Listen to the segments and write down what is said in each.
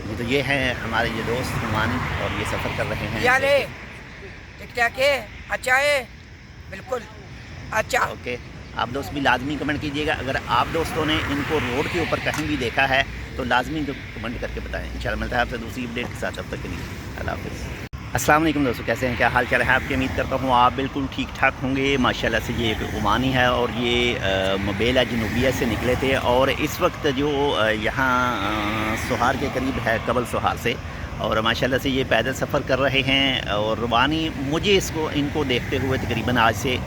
جی تو یہ ہیں ہمارے یہ دوست نعمانی اور یہ سفر کر رہے ہیں. یعنی ٹھیک ٹھاک ہے، اچھا ہے، بالکل اچھا. اوکے، آپ دوست بھی لازمی کمنٹ کیجیے گا. اگر آپ دوستوں نے ان کو روڈ کے اوپر کہیں بھی دیکھا ہے تو لازمی کمنٹ کر کے بتائیں. انشاءاللہ ملتا ہے آپ سے دوسری اپڈیٹ کے ساتھ. تب تک کے لیے اللہ حافظ. السلام علیکم دوستوں، کیسے ہیں؟ کیا حال چال ہے آپ کی؟ امید کرتا ہوں آپ بالکل ٹھیک ٹھاک ہوں گے. ماشاءاللہ سے یہ ایک عمانی ہے اور یہ مبیلہ جنوبیہ سے نکلے تھے اور اس وقت جو یہاں سوہار کے قریب ہے، قبل سوہار سے، اور ماشاءاللہ سے یہ پیدل سفر کر رہے ہیں. اور روانی مجھے ان کو دیکھتے ہوئے تقریباً آج سے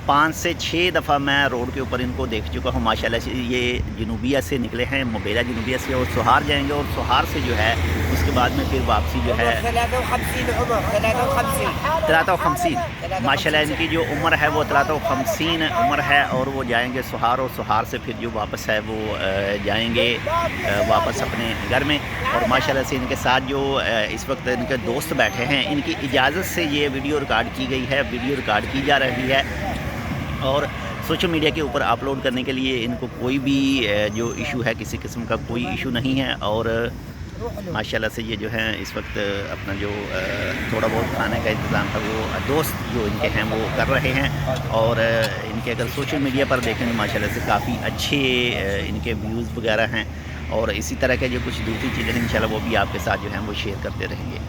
5 سے 6 دفعہ میں روڈ کے اوپر ان کو دیکھ چکا ہوں. ماشاءاللہ سے یہ جنوبیہ سے نکلے ہیں، مبیلہ جنوبیہ سے، اور سوہار جائیں گے اور سوہار سے جو ہے اس کے بعد میں پھر واپسی جو ہے 53. ماشاءاللہ ان کی جو عمر ہے وہ 53 عمر ہے اور وہ جائیں گے سوہار، اور سوہار سے پھر جو واپس ہے وہ جائیں گے واپس اپنے گھر میں. اور ماشاءاللہ سے ان کے ساتھ جو اس وقت ان کے دوست بیٹھے ہیں، ان کی اجازت سے یہ ویڈیو ریکارڈ کی گئی ہے، ویڈیو ریکارڈ کی جا رہی ہے اور سوشل میڈیا کے اوپر اپلوڈ کرنے کے لیے ان کو کوئی بھی جو ایشو ہے، کسی قسم کا کوئی ایشو نہیں ہے. اور ماشاءاللہ سے یہ جو ہیں اس وقت اپنا جو تھوڑا بہت کھانے کا انتظام تھا وہ دوست جو ان کے ہیں وہ کر رہے ہیں. اور ان کے اگر سوشل میڈیا پر دیکھیں تو ماشاءاللہ سے کافی اچھے ان کے ویوز وغیرہ ہیں، اور اسی طرح کے جو کچھ دوسری چیزیں ہیں انشاءاللہ وہ بھی آپ کے ساتھ جو ہیں وہ شیئر کرتے رہیں گے.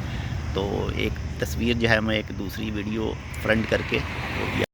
تو ایک تصویر جو ہے میں ایک دوسری ویڈیو فرنٹ کر کے وہ بھی